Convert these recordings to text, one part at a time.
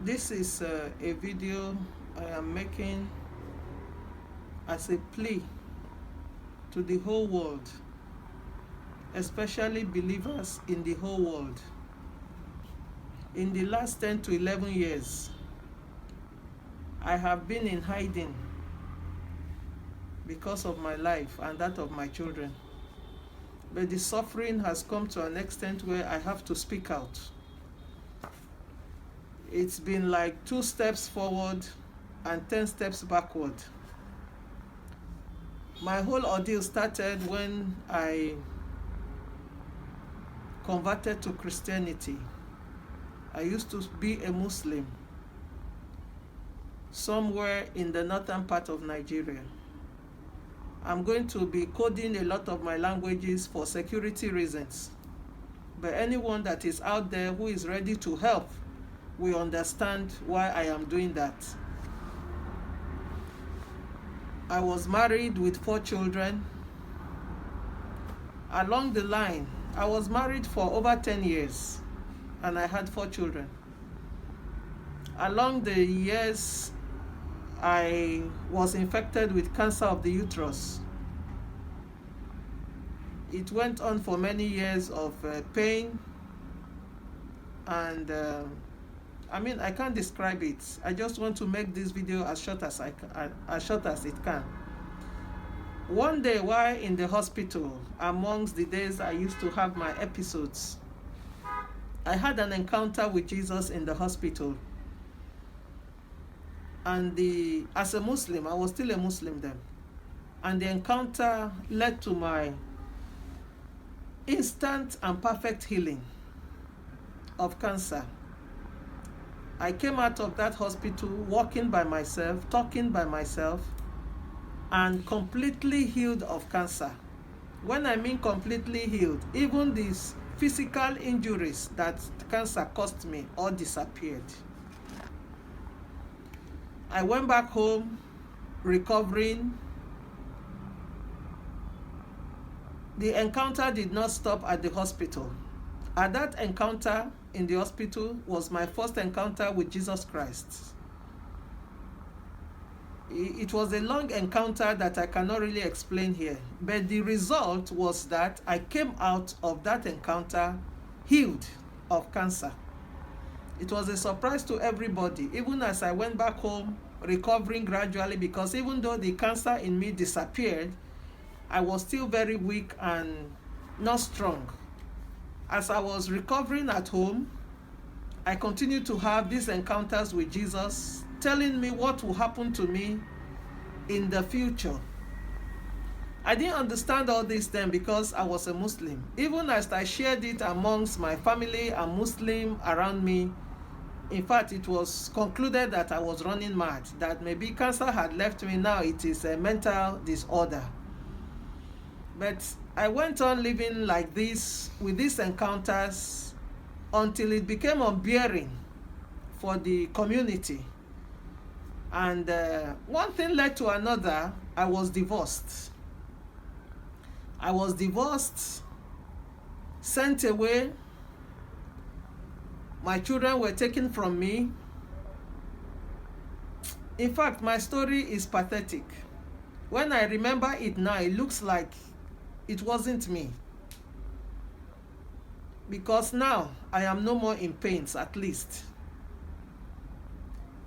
This is a video I am making as a plea to the whole world, especially believers in the whole world. In the last 10 to 11 years, I have been in hiding because of my life and that of my children. But the suffering has come to an extent where I have to speak out. It's been like 2 steps forward and 10 steps backward. My whole ordeal started when I converted to Christianity. I used to be a Muslim somewhere in the northern part of Nigeria. I'm going to be coding a lot of my languages for security reasons. But anyone that is out there who is ready to help will understand why I am doing that. I was married with 4 children. Along the line, I was married for over 10 years and I had 4 children. Along the years, I was infected with cancer of the uterus. It went on for many years of pain, and I can't describe it. I just want to make this video as short as it can. One day while in the hospital, amongst the days I used to have my episodes, I had an encounter with Jesus in the hospital. And as a Muslim, I was still a Muslim then, and the encounter led to my instant and perfect healing of cancer. I came out of that hospital walking by myself, talking by myself, and completely healed of cancer. When I mean completely healed, even these physical injuries that cancer caused me all disappeared. I went back home recovering. The encounter did not stop at the hospital. At that encounter in the hospital was my first encounter with Jesus Christ. It was a long encounter that I cannot really explain here, but the result was that I came out of that encounter healed of cancer. It was a surprise to everybody, even as I went back home recovering gradually, because even though the cancer in me disappeared, I was still very weak and not strong. As I was recovering at home, I continued to have these encounters with Jesus, telling me what will happen to me in the future. I didn't understand all this then because I was a Muslim. Even as I shared it amongst my family and Muslim around me, in fact, it was concluded that I was running mad, that maybe cancer had left me, now it is a mental disorder. But I went on living like this, with these encounters, until it became unbearing for the community. And one thing led to another. I was divorced. Sent away. My children were taken from me. In fact, my story is pathetic. When I remember it now, it looks like it wasn't me. Because now, I am no more in pains, at least.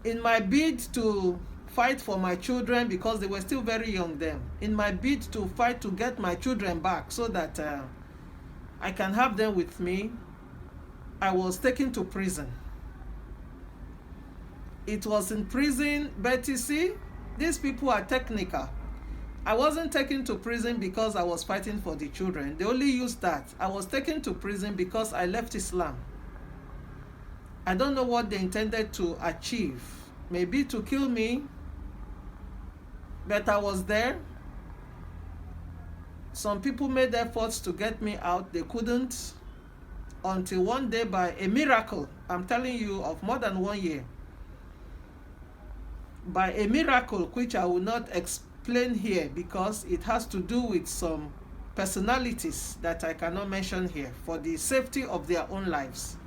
In my bid to fight for my children, because they were still very young then, in my bid to fight to get my children back so that I can have them with me, I was taken to prison. It was in prison, but you see, these people are technical. I wasn't taken to prison because I was fighting for the children. They only used that. I was taken to prison because I left Islam. I don't know what they intended to achieve. Maybe to kill me, but I was there. Some people made efforts to get me out. They couldn't. Until one day, by a miracle, I'm telling you, of more than 1 year, by a miracle which I will not explain here because it has to do with some personalities that I cannot mention here for the safety of their own lives.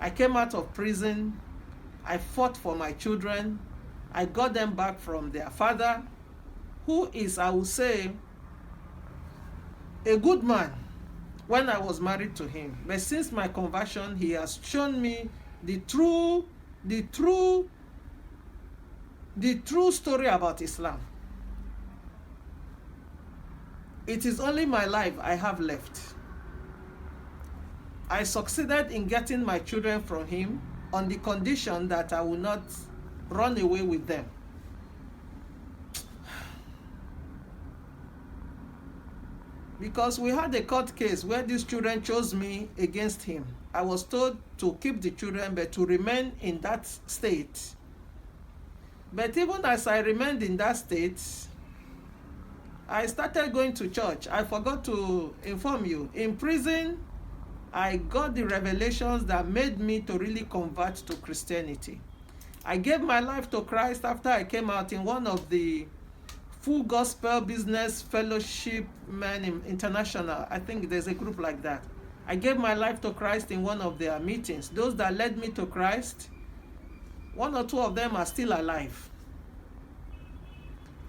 I came out of prison I fought for my children. I got them back from their father, who is, I would say, a good man when I was married to him. But since my conversion, he has shown me the true story about Islam. It is only my life I have left. I succeeded in getting my children from him on the condition that I will not run away with them. Because we had a court case where these children chose me against him. I was told to keep the children but to remain in that state. But even as I remained in that state, I started going to church. I forgot to inform you. In prison, I got the revelations that made me to really convert to Christianity. I gave my life to Christ after I came out in one of the Full Gospel Business Fellowship Men International. I think there's a group like that. I gave my life to Christ in one of their meetings. Those that led me to Christ, one or two of them are still alive.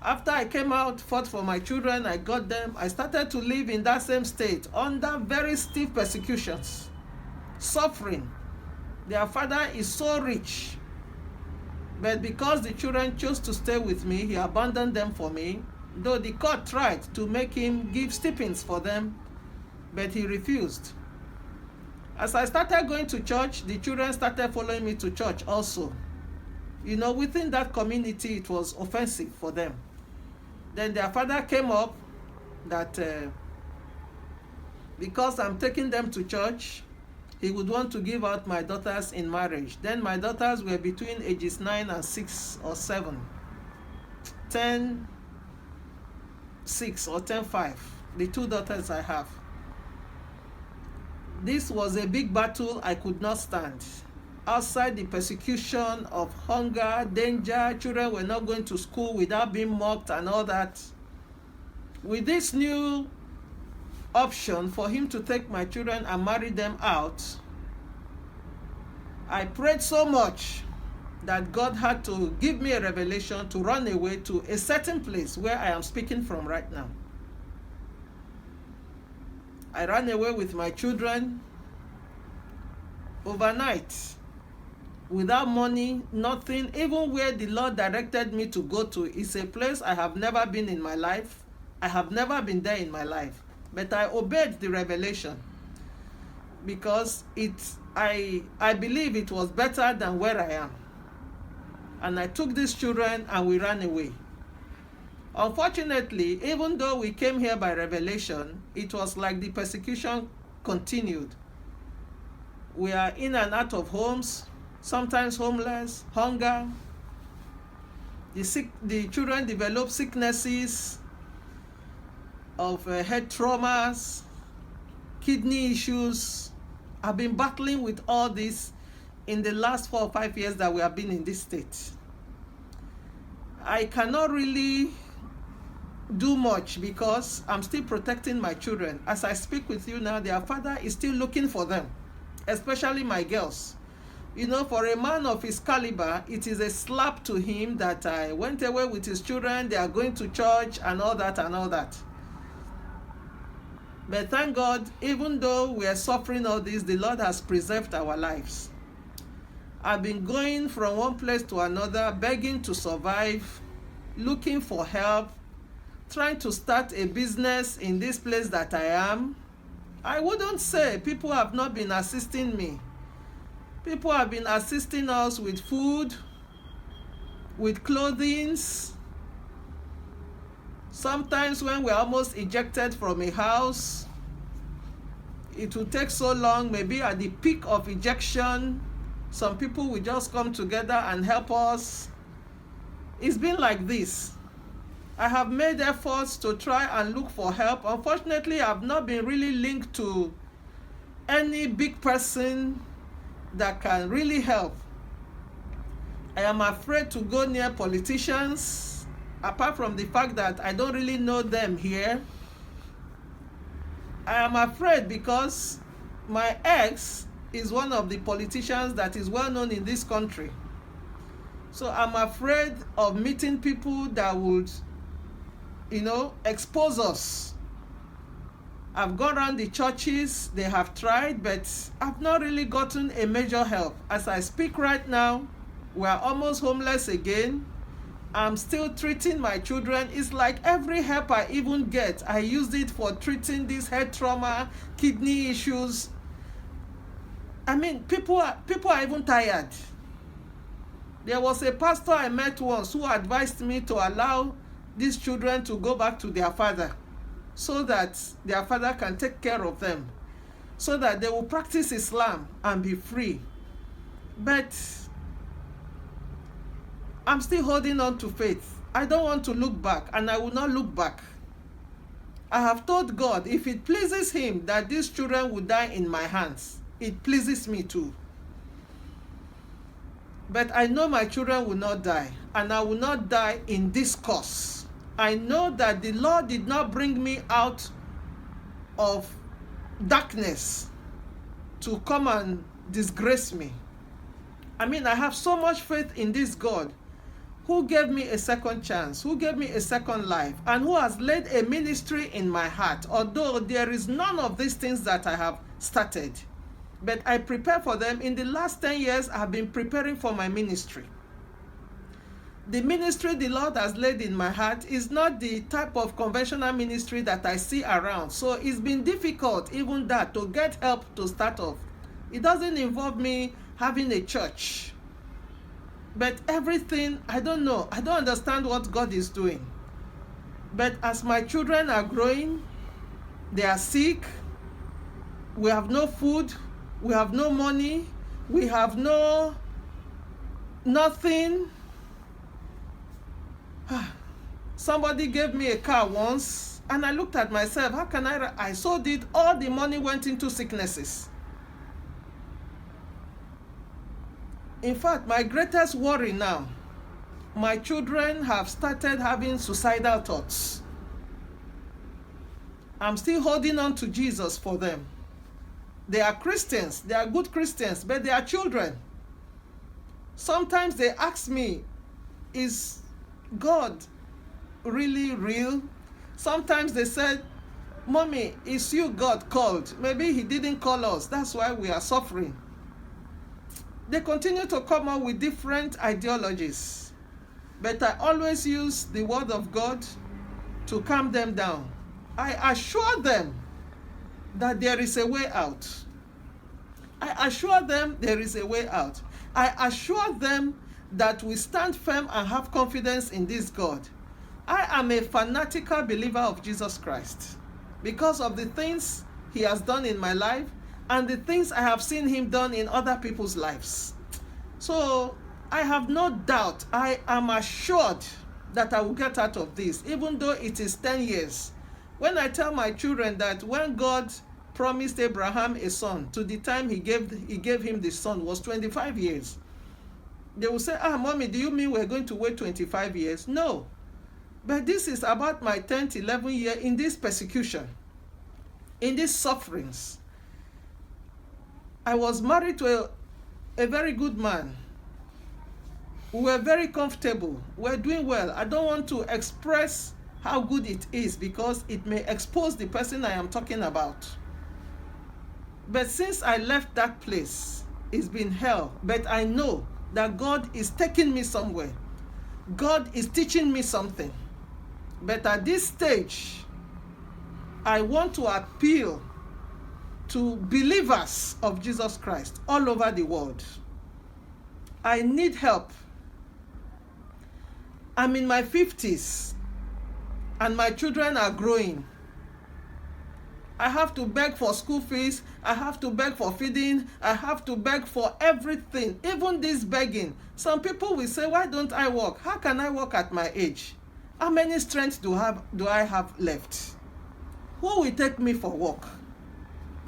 After I came out, fought for my children, I got them, I started to live in that same state under very stiff persecutions, suffering. Their father is so rich, but because the children chose to stay with me, he abandoned them for me, though the court tried to make him give stipends for them, but he refused. As I started going to church, the children started following me to church also. You know, within that community, it was offensive for them. Then their father came up that because I'm taking them to church, he would want to give out my daughters in marriage. Then my daughters were between ages 9 and 6 or 7. 10, 6 or 10, 5. The two daughters I have. This was a big battle I could not stand. Outside the persecution of hunger, danger, children were not going to school without being mocked and all that. With this new option for him to take my children and marry them out, I prayed so much that God had to give me a revelation to run away to a certain place where I am speaking from right now. I ran away with my children overnight, without money, nothing. Even where the Lord directed me to go to is a place I have never been in my life. I have never been there in my life. But I obeyed the revelation because I believe it was better than where I am. And I took these children and we ran away. Unfortunately, even though we came here by revelation, it was like the persecution continued. We are in and out of homes, sometimes homeless, hunger. The children develop sicknesses of head traumas, kidney issues. I've been battling with all this in the last 4 or 5 years that we have been in this state. I cannot really do much because I'm still protecting my children. As I speak with you now, their father is still looking for them, especially my girls. You know, for a man of his caliber, it is a slap to him that I went away with his children, they are going to church and all that and all that. But thank God, even though we are suffering all this, the Lord has preserved our lives. I've been going from one place to another, begging to survive, looking for help, trying to start a business in this place that I am. I wouldn't say people have not been assisting me. People have been assisting us with food, with clothing. Sometimes when we're almost ejected from a house, it will take so long, maybe at the peak of ejection, some people will just come together and help us. It's been like this. I have made efforts to try and look for help. Unfortunately, I've not been really linked to any big person that can really help. I am afraid to go near politicians, apart from the fact that I don't really know them here. I am afraid because my ex is one of the politicians that is well known in this country. So I'm afraid of meeting people that would, expose us. I've gone around the churches, they have tried, but I've not really gotten a major help. As I speak right now, we're almost homeless again. I'm still treating my children. It's like every help I even get, I used it for treating this head trauma, kidney issues. I mean, people are even tired. There was a pastor I met once who advised me to allow these children to go back to their father so that their father can take care of them, so that they will practice Islam and be free. But I'm still holding on to faith. I don't want to look back, and I will not look back. I have told God, if it pleases him that these children will die in my hands, it pleases me too. But I know my children will not die, and I will not die in this cause. I know that the Lord did not bring me out of darkness to come and disgrace me. I mean, I have so much faith in this God who gave me a second chance, who gave me a second life, and who has laid a ministry in my heart, although there is none of these things that I have started. But I prepare for them. In the last 10 years, I have been preparing for my ministry. The ministry the Lord has laid in my heart is not the type of conventional ministry that I see around. So it's been difficult, even that, to get help to start off. It doesn't involve me having a church. But everything, I don't know. I don't understand what God is doing. But as my children are growing, they are sick, we have no food, we have no money, we have nothing. Somebody gave me a car once, and I looked at myself, how can I sold it, all the money went into sicknesses. In fact, my greatest worry now, my children have started having suicidal thoughts. I'm still holding on to Jesus for them. They are Christians, they are good Christians, but they are children. Sometimes they ask me, is God really real? Sometimes they said, Mommy, is you God called? Maybe he didn't call us, that's why we are suffering. They continue to come up with different ideologies, but I always use the word of God to calm them down. I assure them that there is a way out. I assure them there is a way out. I assure them that we stand firm and have confidence in this God. I am a fanatical believer of Jesus Christ because of the things he has done in my life and the things I have seen him done in other people's lives. So I have no doubt, I am assured that I will get out of this, even though it is 10 years. When I tell my children that when God promised Abraham a son, to the time he gave him the son was 25 years. They will say, Mommy, do you mean we're going to wait 25 years? No. But this is about my 10th, 11th year in this persecution, in these sufferings. I was married to a very good man. We were very comfortable. We're doing well. I don't want to express how good it is because it may expose the person I am talking about. But since I left that place, it's been hell. But I know that God is taking me somewhere. God is teaching me something. But at this stage, I want to appeal to believers of Jesus Christ all over the world. I need help. I'm in my 50s and my children are growing. I have to beg for school fees. I have to beg for feeding. I have to beg for everything, even this begging. Some people will say, why don't I work? How can I work at my age? How many strength do I have left? Who will take me for work?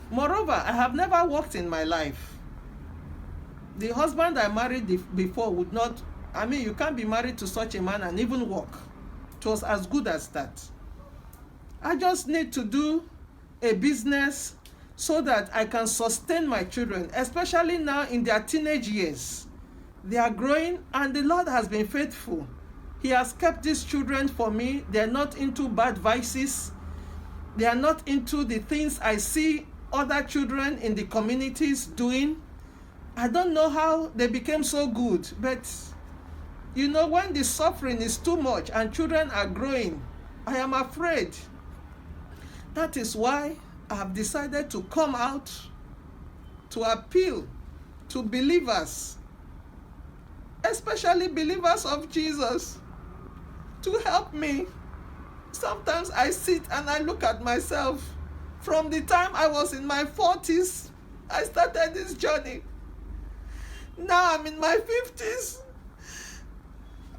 Moreover, I have never worked in my life. The husband I married before would not, you can't be married to such a man and even work. It was as good as that. I just need to do a business so that I can sustain my children, especially now in their teenage years. They are growing, and the Lord has been faithful. He has kept these children for me. They are not into bad vices. They are not into the things I see other children in the communities doing. I don't know how they became so good, but you know, when the suffering is too much and children are growing, I am afraid. That is why I have decided to come out to appeal to believers, especially believers of Jesus, to help me. Sometimes I sit and I look at myself. From the time I was in my 40s, I started this journey. Now I'm in my 50s,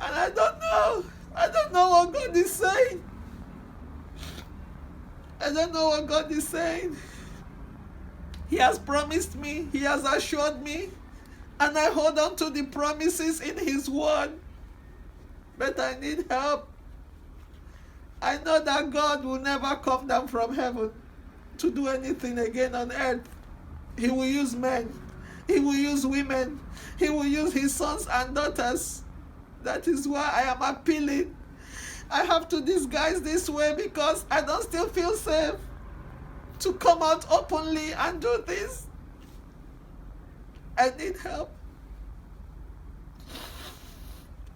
and I don't know what God is saying. I don't know what God is saying. He has promised me, He has assured me, and I hold on to the promises in His word. But I need help. I know that God will never come down from heaven to do anything again on earth. He will use men. He will use women. He will use His sons and daughters. That is why I am appealing. I have to disguise this way because I don't still feel safe to come out openly and do this. I need help.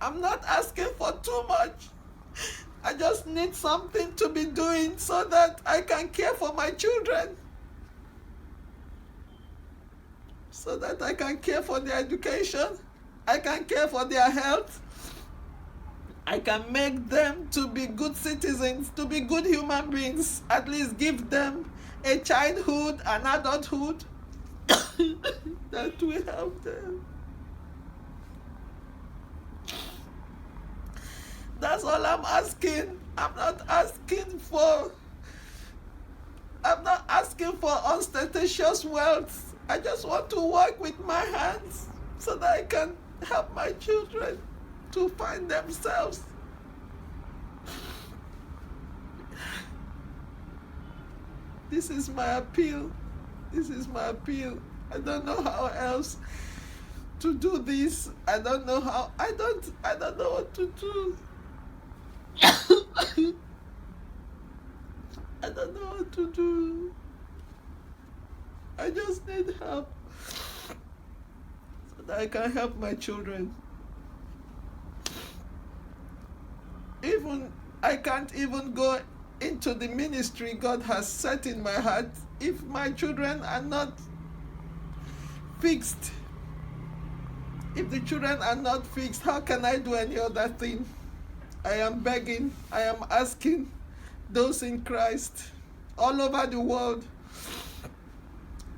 I'm not asking for too much. I just need something to be doing so that I can care for my children. So that I can care for their education. I can care for their health. I can make them to be good citizens, to be good human beings. At least give them a childhood, an adulthood that will help them. That's all I'm asking. I'm not asking for ostentatious wealth. I just want to work with my hands so that I can help my children to find themselves. This is my appeal. This is my appeal. I don't know how else to do this. I don't know how. I don't know what to do. I don't know what to do. I just need help so that I can help my children. I can't even go into the ministry God has set in my heart if my children are not fixed. If the children are not fixed, how can I do any other thing? I am begging, I am asking those in Christ all over the world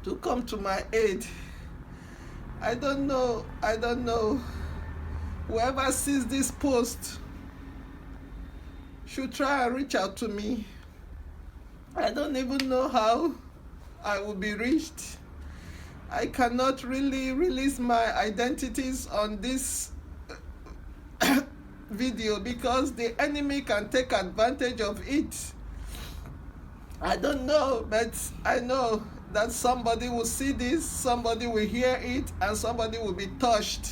to come to my aid. I don't know. Whoever sees this post should try and reach out to me. I don't even know how I will be reached. I cannot really release my identities on this video because the enemy can take advantage of it. I don't know, but I know that somebody will see this, somebody will hear it, and somebody will be touched.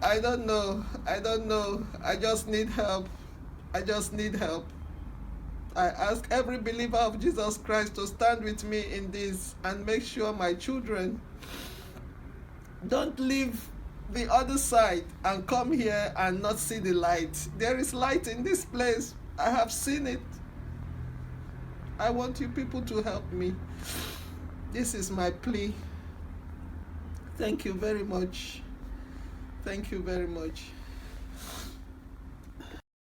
I don't know. I just need help. I ask every believer of Jesus Christ to stand with me in this and make sure my children don't leave the other side and come here and not see the light. There is light in this place. I have seen it. I want you people to help me. This is my plea. Thank you very much. Thank you very much.